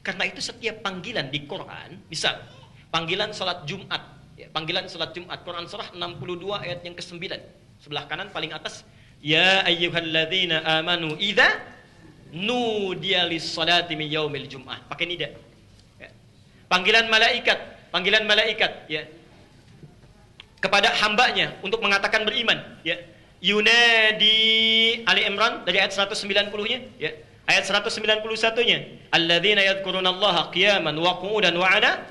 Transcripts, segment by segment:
Karena itu setiap panggilan di Quran, misal panggilan salat Jumat, ya, panggilan salat Jumat, Quran surah 62 ayat yang ke-9. Sebelah kanan paling atas, ya ayyuhalladzina amanu idza nudiya lis-salati min yaumil jum'ah. Pakai nida. Ya. Panggilan malaikat, ya. Kepada hambanya untuk mengatakan beriman, ya. Yunadi Ali Imran dari ayat 190-nya, ya. Ayat 191-nya, alladzina yadhkurunallaha qiyaman wa qu'udan wa 'ala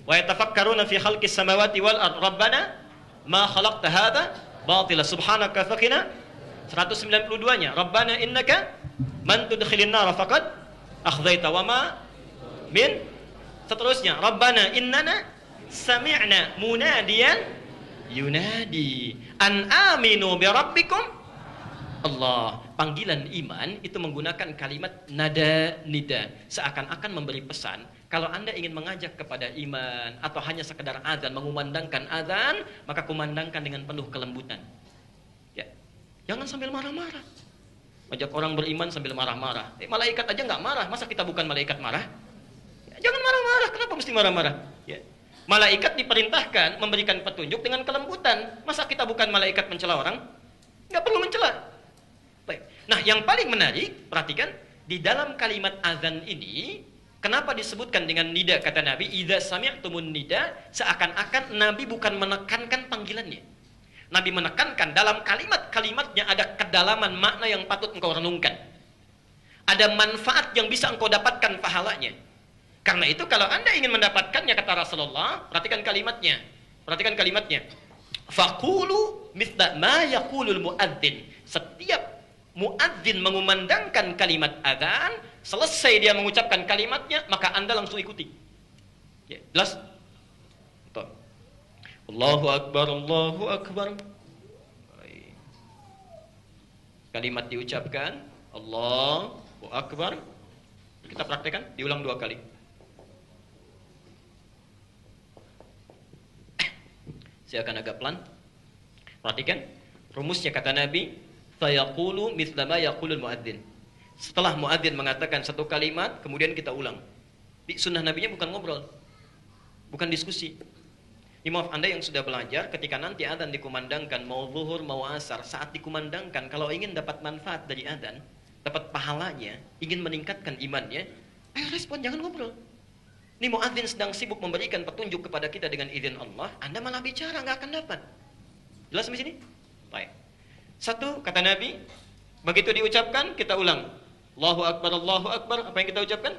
wa yatafakkaruna fi khalqis samawati wal ard rabbana ma khalaqta hadza batila subhanaka faqina. 192-nya, rabbana innaka man tudkhilin nar faqad akhzaita wa ma min. Seterusnya, rabbana innana sami'na munadiyan yunadi an aminu bi rabbikum. Allah, panggilan iman itu menggunakan kalimat nada nida, seakan-akan memberi pesan kalau Anda ingin mengajak kepada iman atau hanya sekedar azan, mengumandangkan azan, maka kumandangkan dengan penuh kelembutan. Ya. Jangan sambil marah-marah. Ajak orang beriman sambil marah-marah. Malaikat aja nggak marah, masa kita bukan malaikat marah? Ya, jangan marah-marah, kenapa mesti marah-marah? Ya. Malaikat diperintahkan memberikan petunjuk dengan kelembutan. Masa kita bukan malaikat mencela orang? Nggak perlu mencela. Baik. Nah, yang paling menarik, perhatikan, di dalam kalimat azan ini, kenapa disebutkan dengan nida, kata Nabi, idza sami'tumun nida, seakan-akan Nabi bukan menekankan panggilannya. Nabi menekankan dalam kalimat-kalimatnya ada kedalaman makna yang patut engkau renungkan. Ada manfaat yang bisa engkau dapatkan pahalanya. Karena itu kalau Anda ingin mendapatkannya, kata Rasulullah, perhatikan kalimatnya. Perhatikan kalimatnya. Faqulu mithla ma yaqulul muadzin. Setiap muadzin mengumandangkan kalimat azan, selesai dia mengucapkan kalimatnya, maka Anda langsung ikuti. Ya, jelas? Betul. Allahu akbar, Allahu akbar. Kalimat diucapkan, Allahu akbar. Kita praktekkan, diulang 2 kali. Saya akan agak pelan. Perhatikan, rumusnya kata Nabi, fayaqulu mithla ma yaqulul muadzin. Setelah muadzin mengatakan satu kalimat, kemudian kita ulang. Di sunnah Nabinya bukan ngobrol, bukan diskusi. Ini maaf, Anda yang sudah belajar, ketika nanti adzan dikumandangkan, mau zuhur, mau asar, saat dikumandangkan, kalau ingin dapat manfaat dari adzan, dapat pahalanya, ingin meningkatkan imannya, ayo respon, jangan ngobrol. Ini muadzin sedang sibuk memberikan petunjuk kepada kita dengan izin Allah, Anda malah bicara, nggak akan dapat. Jelas sampai sini? Baik. Satu, kata Nabi, begitu diucapkan, kita ulang. Allahu akbar, Allahu akbar. Apa yang kita ucapkan?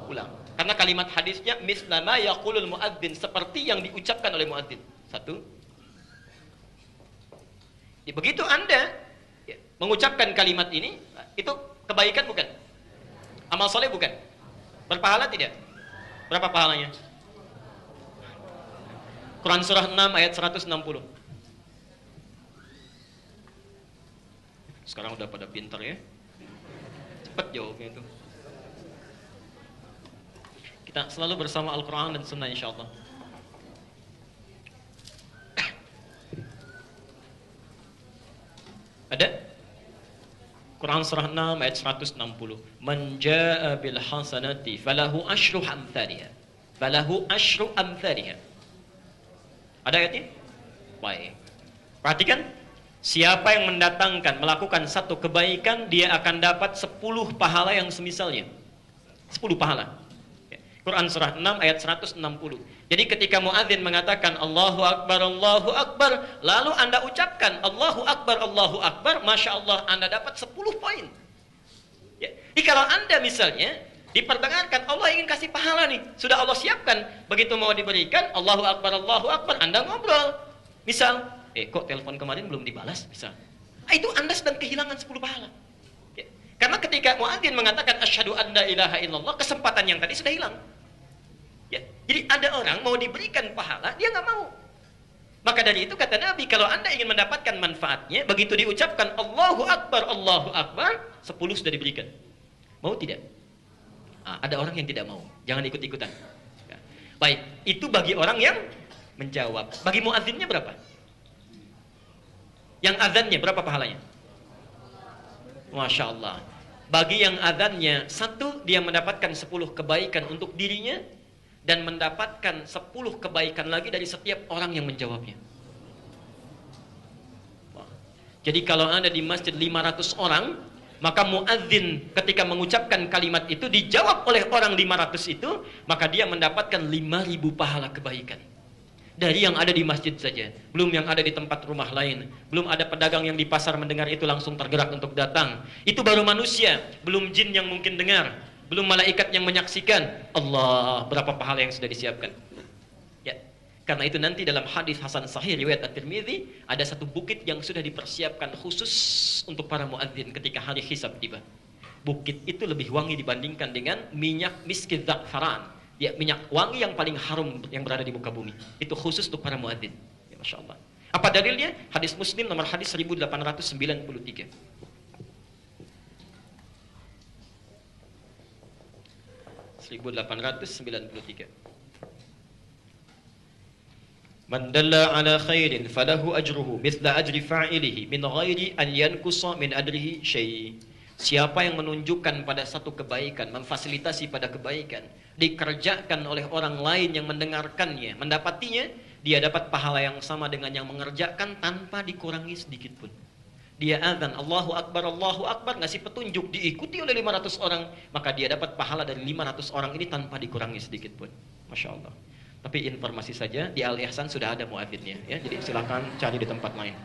Ulang. Karena kalimat hadisnya, misla ma yaqulul muadzin, seperti yang diucapkan oleh muadzin. Satu. Begitu Anda mengucapkan kalimat ini, itu kebaikan bukan? Amal soleh bukan? Berpahala tidak? Berapa pahalanya? Quran surah 6 ayat 160. Sekarang udah pada pintar ya. Cepat jawabnya itu. Kita selalu bersama Al-Quran dan Sunnah insyaAllah. Ada? Quran surah 6 ayat 160. Man jaa bil hasanati falahu asyru amthaliha. Falahu asyru amthaliha. Ada ayatnya? Baik. Perhatikan. Siapa yang mendatangkan, melakukan satu kebaikan, dia akan dapat 10 pahala yang semisalnya. 10 pahala. Quran surah 6 ayat 160. Jadi ketika muadzin mengatakan Allahu Akbar, Allahu Akbar, lalu Anda ucapkan Allahu Akbar, Masya Allah, Anda dapat 10 poin. Ya. Jadi kalau Anda misalnya diperdengarkan, Allah ingin kasih pahala nih, sudah Allah siapkan, begitu mau diberikan Allahu Akbar, Anda ngobrol. Misal, kok telepon kemarin belum dibalas? Misal. Itu Anda sedang kehilangan 10 pahala. Ya. Karena ketika muadzin mengatakan asyhadu an la ilaha illallah, kesempatan yang tadi sudah hilang. Ya. Jadi ada orang mau diberikan pahala, dia nggak mau. Maka dari itu kata Nabi, kalau Anda ingin mendapatkan manfaatnya, begitu diucapkan Allahu Akbar, 10 sudah diberikan. Mau tidak? Ada orang yang tidak mau. Jangan ikut-ikutan. Ya. Baik, itu bagi orang yang menjawab. Bagi muadzinnya berapa? Yang azannya berapa pahalanya? Masya Allah. Bagi yang adzannya, satu, dia mendapatkan 10 kebaikan untuk dirinya, dan mendapatkan 10 kebaikan lagi dari setiap orang yang menjawabnya. Jadi kalau Anda di masjid 500 orang, maka muadzin ketika mengucapkan kalimat itu dijawab oleh orang 500 itu, maka dia mendapatkan 5.000 pahala kebaikan. Dari yang ada di masjid saja, belum yang ada di tempat rumah lain, belum ada pedagang yang di pasar mendengar itu langsung tergerak untuk datang. Itu baru manusia, belum jin yang mungkin dengar, belum malaikat yang menyaksikan. Allah, berapa pahala yang sudah disiapkan. Ya. Karena itu nanti dalam hadis Hasan Sahih riwayat At-Tirmidzi, ada satu bukit yang sudah dipersiapkan khusus untuk para muadzin ketika hari hisab tiba. Bukit itu lebih wangi dibandingkan dengan minyak miskit za'faran. Ya, minyak wangi yang paling harum yang berada di muka bumi. Itu khusus untuk para muadzin. Ya, Masya Allah. Apa dalilnya? Hadis Muslim nomor hadis 1893. Man dalla ala khairin falahu ajruhu mithla ajri fa'ilihi min ghairi an yankusa min ajrihi syai'. Siapa yang menunjukkan pada satu kebaikan, memfasilitasi pada kebaikan, dikerjakan oleh orang lain yang mendengarkannya, mendapatinya, dia dapat pahala yang sama dengan yang mengerjakan tanpa dikurangi sedikit pun. Dia azan Allahu Akbar, ngasih petunjuk, diikuti oleh 500 orang, maka dia dapat pahala dari 500 orang ini tanpa dikurangi sedikit pun. Masya Allah. Tapi informasi saja, di Al-Ihsan sudah ada muadzinnya, ya. Jadi silakan cari di tempat lain.